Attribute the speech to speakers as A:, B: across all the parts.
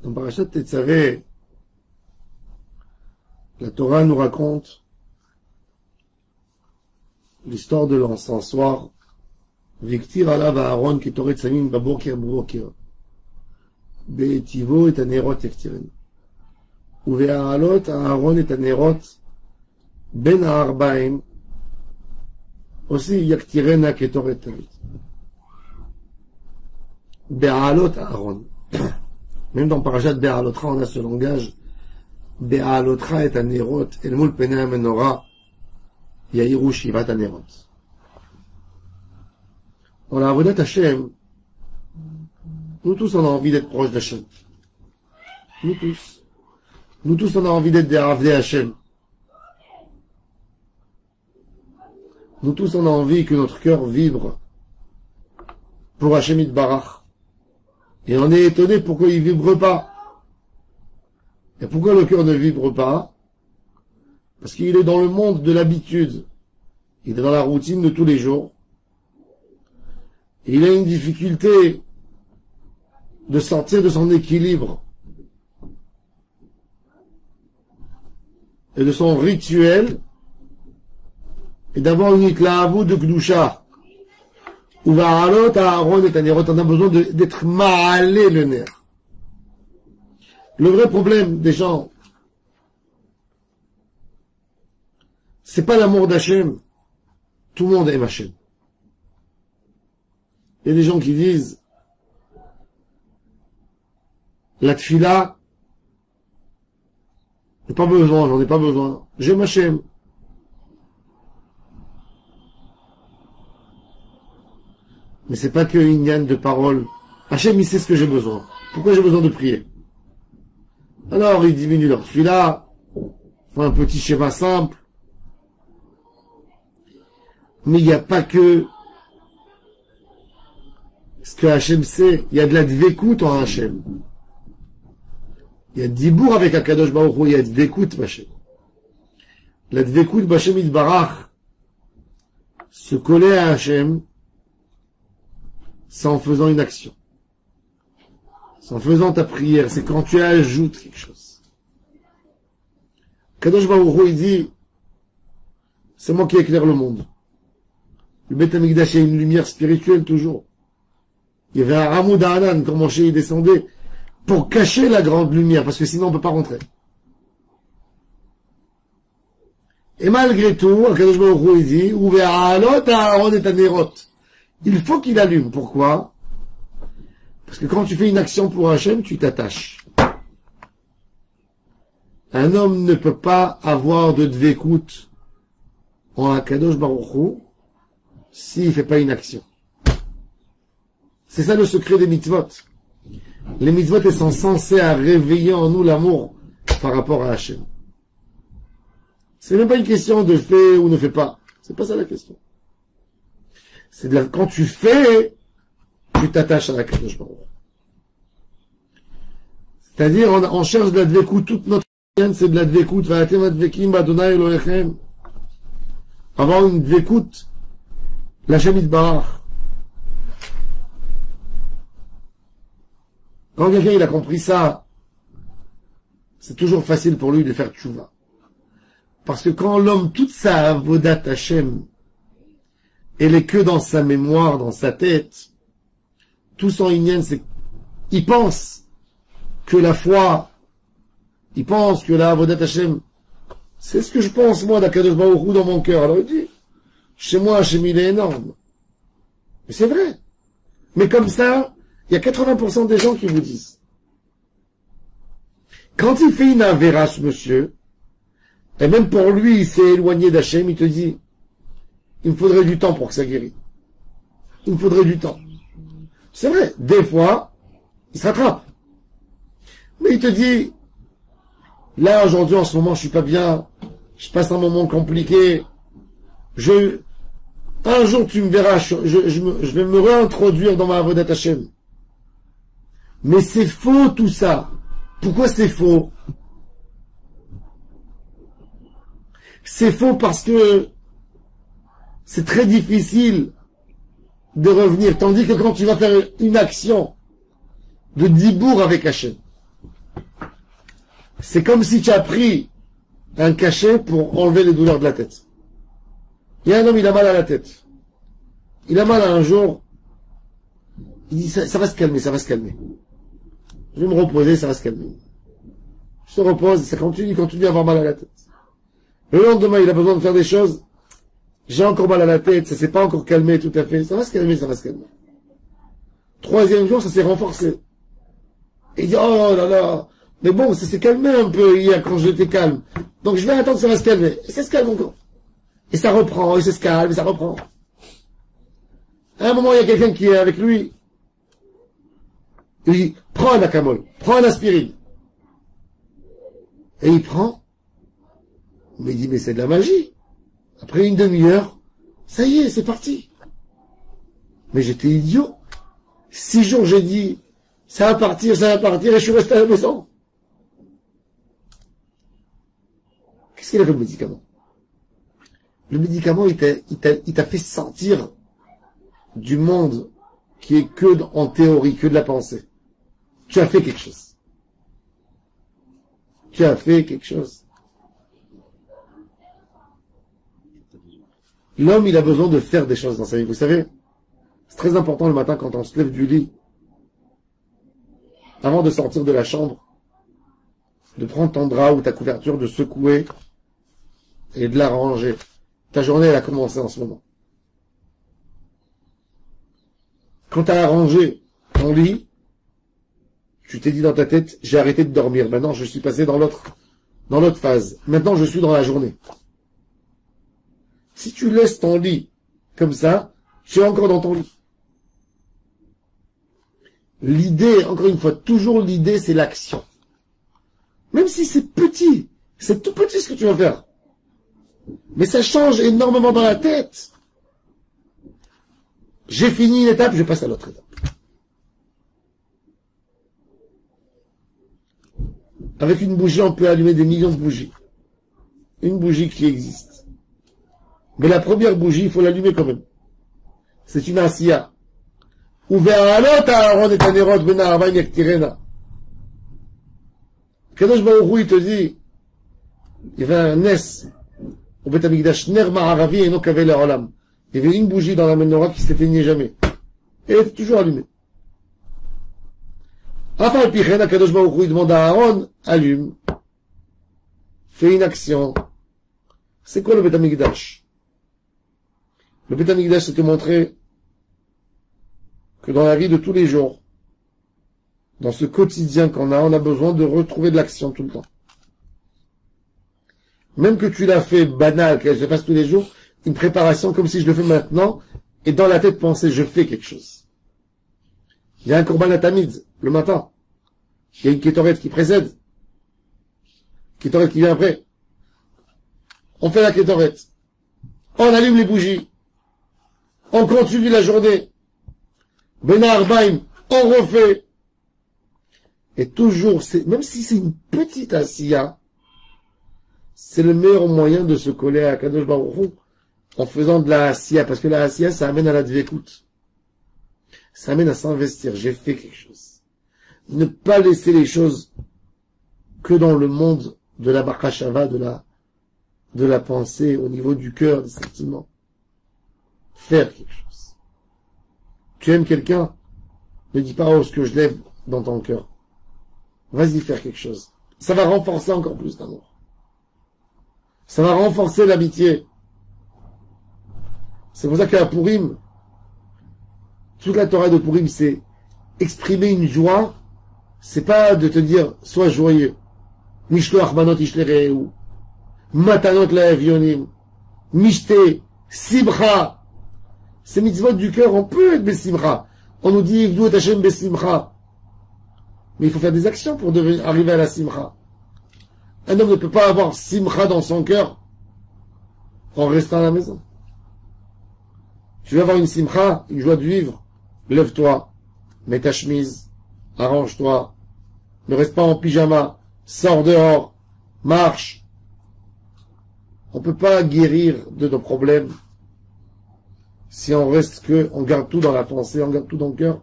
A: Dans Parashat Tetzaveh, la Torah nous raconte l'histoire de l'encensoir. Viktir alav Aaron ketoret samim baboker broker. Be'etivo et anerot yaktiren. Uve'aalot Aaron et anerot ben ha'arbaim. Aussi yaktirena ketoret tamid. Be'aalot Aaron. Même dans Parashat Be'alotra, on a ce langage. Be'alotra et anerot el mul penei hamenora yahiru shivat anerot. Dans la Avodat Hashem, nous tous on a envie d'être proches d'Hashem. Nous tous. Nous tous on a envie d'être des Avdei Hashem. Nous tous on a envie que notre cœur vibre pour Hashem Yitbarach. Et on est étonné pourquoi il vibre pas. Et pourquoi le cœur ne vibre pas? Parce qu'il est dans le monde de l'habitude. Il est dans la routine de tous les jours. Et il a une difficulté de sortir de son équilibre et de son rituel et d'avoir une itlaavut de Kedusha. Ou Va'alot Aaron et Anerot, on a besoin d'être ma'alé le nerf. Le vrai problème des gens, c'est pas l'amour d'Hachem. Tout le monde aime Hachem. Il y a des gens qui disent la tfila, j'ai pas besoin, j'en ai pas besoin. J'aime Hachem. Mais c'est pas que une yann de parole. Hachem, il sait ce que j'ai besoin. Pourquoi j'ai besoin de prier? Alors, il diminue leur tfila, font un petit schéma simple. Mais il n'y a pas que ce que Hachem sait. Il y a de la dvekout en Hachem. Il y a dibour avec Akadosh Baruch Hu, il y a dvekout, Hachem. La dvekout, Hachem Yitbarach, se coller à Hachem, c'est en faisant une action. C'est en faisant ta prière, c'est quand tu ajoutes quelque chose. Kadosh Baruch Hu, il dit, c'est moi qui éclaire le monde. Le Beth Amikdash a une lumière spirituelle toujours. Il y avait un rameau d'Anan quand Moshe y descendait pour cacher la grande lumière, parce que sinon on ne peut pas rentrer. Et malgré tout, Kadosh Baruch Hu, il dit, Uve'alot Aaron et Anerot. Il faut qu'il allume. Pourquoi? Parce que quand tu fais une action pour Hachem, tu t'attaches. Un homme ne peut pas avoir de dvekout en Akadosh Baruch Hu s'il ne fait pas une action. C'est ça le secret des mitzvot. Les mitzvot sont censés à réveiller en nous l'amour par rapport à Hachem. C'est même pas une question de fait ou ne fait pas. C'est pas ça la question. C'est quand tu fais, tu t'attaches à la Kadosh Baruch Hu. C'est-à-dire, on cherche de la dvekout, toute notre vie, c'est de la dvekout, va'atem advekim b'Adonai Elohechem. Avoir une dvekout, l'Hashem Yitbarach. Quand quelqu'un il a compris ça, c'est toujours facile pour lui de faire tchouva. Parce que quand l'homme, toute sa avodat Hachem, elle est que dans sa mémoire, dans sa tête, tout son inyan, c'est il pense que la foi, il pense que la avodat Hachem, c'est ce que je pense moi d'Akadosh Baruch Hu dans mon cœur. Alors il dit, chez moi Hachem il est énorme. Mais c'est vrai. Mais comme ça, il y a 80% des gens qui vous disent. Quand il fait une avéra, ce monsieur, et même pour lui, il s'est éloigné d'Hachem, il te dit, il me faudrait du temps pour que ça guérisse. Il me faudrait du temps. C'est vrai, des fois, il se rattrape. Mais il te dit, là, aujourd'hui, en ce moment, je suis pas bien, je passe un moment compliqué, un jour, tu me verras, je vais me réintroduire dans ma avodat Hachem. Mais c'est faux, tout ça. Pourquoi c'est faux? C'est faux parce que c'est très difficile de revenir. Tandis que quand tu vas faire une action de dibour avec Hachem, C'est comme si tu as pris un cachet pour enlever les douleurs de la tête. Il y a un homme, il a mal à la tête. Il a mal à un jour. Il dit, ça va se calmer, ça va se calmer. Je vais me reposer, ça va se calmer. Il se repose, ça continue, il continue à avoir mal à la tête. Le lendemain, il a besoin de faire des choses. J'ai encore mal à la tête, ça s'est pas encore calmé tout à fait. Ça va se calmer, ça va se calmer. Troisième jour, ça s'est renforcé. Et il dit, oh là là. Mais bon, ça s'est calmé un peu hier quand j'étais calme. Donc je vais attendre que ça va se calmer. Et ça se calme encore. Et ça reprend, et ça se calme, et ça reprend. À un moment, il y a quelqu'un qui est avec lui. Il dit, prends un acamol, prends un aspirine. Et il prend. Mais il dit, mais c'est de la magie. Après une demi-heure, ça y est, c'est parti. Mais j'étais idiot. 6 jours, j'ai dit, ça va partir, et je suis resté à la maison. Qu'est-ce qu'il a fait le médicament? Le médicament, il t'a fait sortir du monde qui est que en théorie, que de la pensée. Tu as fait quelque chose. Tu as fait quelque chose. L'homme, il a besoin de faire des choses dans sa vie. Vous savez, c'est très important le matin quand on se lève du lit, avant de sortir de la chambre, de prendre ton drap ou ta couverture, de secouer et de la ranger. Ta journée, elle a commencé en ce moment. Quand tu as arrangé ton lit, tu t'es dit dans ta tête, j'ai arrêté de dormir. Maintenant, je suis passé dans l'autre phase. Maintenant, je suis dans la journée. Si tu laisses ton lit comme ça, tu es encore dans ton lit. L'idée, encore une fois, toujours l'idée, c'est l'action. Même si c'est petit, c'est tout petit ce que tu vas faire. Mais ça change énormément dans la tête. J'ai fini une étape, je passe à l'autre étape. Avec une bougie, on peut allumer des millions de bougies. Une bougie qui existe. Mais la première bougie, il faut l'allumer quand même. C'est une asiya. Ouvert à l'autre, Aaron et Tanerot, Ben Arbaim Yaktirena. Kadosh Baruch Hu, il te dit, il y avait un Nes, au Beth Amikdash, Ner Ma'aravi et no Kavel Olam. Il y avait une bougie dans la menorah qui s'éteignait jamais. Et elle était toujours allumée. Afal Pichen, Kadosh Baruch Hu, il demande à Aaron, allume. Fais une action. C'est quoi le Beth Amikdash? Le Beth Amikdash, c'est te montrer que dans la vie de tous les jours, dans ce quotidien qu'on a, on a besoin de retrouver de l'action tout le temps. Même que tu l'as fait banal, qu'elle se passe tous les jours, une préparation comme si je le fais maintenant, et dans la tête penser, je fais quelque chose. Il y a un korban atamid, le matin. Il y a une kétoret qui précède. Kétoret qui vient après. On fait la kétoret. On allume les bougies. On continue la journée. Ben Arbaim, on refait. Et toujours, même si c'est une petite asiya, c'est le meilleur moyen de se coller à Kadosh Baruch Hu en faisant de la asiya, parce que la asiya, ça amène à la dvékout. Ça amène à s'investir. J'ai fait quelque chose. Ne pas laisser les choses que dans le monde de la bakashava, de la pensée, au niveau du cœur, des sentiments. Faire quelque chose. Tu aimes quelqu'un, ne dis pas, oh, ce que je lève dans ton cœur. Vas-y faire quelque chose. Ça va renforcer encore plus d'amour. Ça va renforcer l'amitié. C'est pour ça qu'à Purim, toute la Torah de Purim, c'est exprimer une joie. C'est pas de te dire, sois joyeux. Mishloach manot ishlereu. Matanot la'evionim. Mishte. Simcha. Ces mitzvot du cœur, on peut être besimcha. On nous dit, Ivdou et Hashem besimcha. Mais il faut faire des actions pour arriver à la simcha. Un homme ne peut pas avoir simcha dans son cœur en restant à la maison. Tu veux avoir une simcha, une joie de vivre, lève-toi, mets ta chemise, arrange-toi, ne reste pas en pyjama, sors dehors, marche. On ne peut pas guérir de nos problèmes si on reste on garde tout dans la pensée, on garde tout dans le cœur,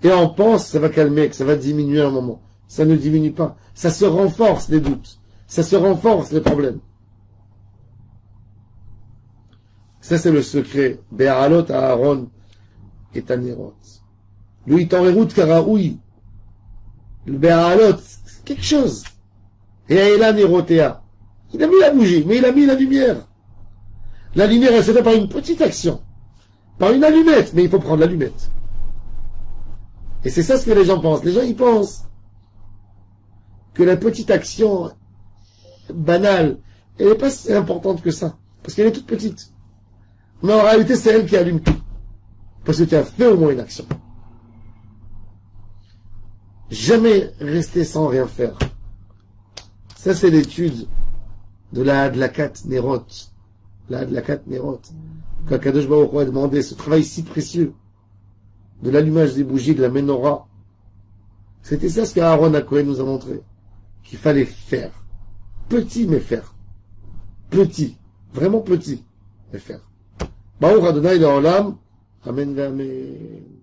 A: et on pense que ça va calmer, que ça va diminuer un moment. Ça ne diminue pas. Ça se renforce les doutes. Ça se renforce les problèmes. Ça, c'est le secret. Be'aralot Aaron et Tanerot. Lui, Tanrerout Karaoui. Le Be'aralot, c'est quelque chose. Et Aïla Nerotea. Il a mis la bougie, mais il a mis la lumière. La lumière, elle se fait par une petite action. Par une allumette, mais il faut prendre l'allumette. Et c'est ça ce que les gens pensent. Les gens, ils pensent que la petite action banale, elle n'est pas si importante que ça. Parce qu'elle est toute petite. Mais en réalité, c'est elle qui allume tout. Parce que tu as fait au moins une action. Jamais rester sans rien faire. Ça, c'est l'étude de la Adlakat Nerot. La Adlakat Nerot. Quand Kadosh Baruch Hu a demandé ce travail si précieux de l'allumage des bougies, de la menorah. C'était ça ce qu'Aaron Cohen nous a montré. Qu'il fallait faire. Petit, mais faire. Petit. Vraiment petit, mais faire. Baruch Adonai Le'olam. Amen, amen.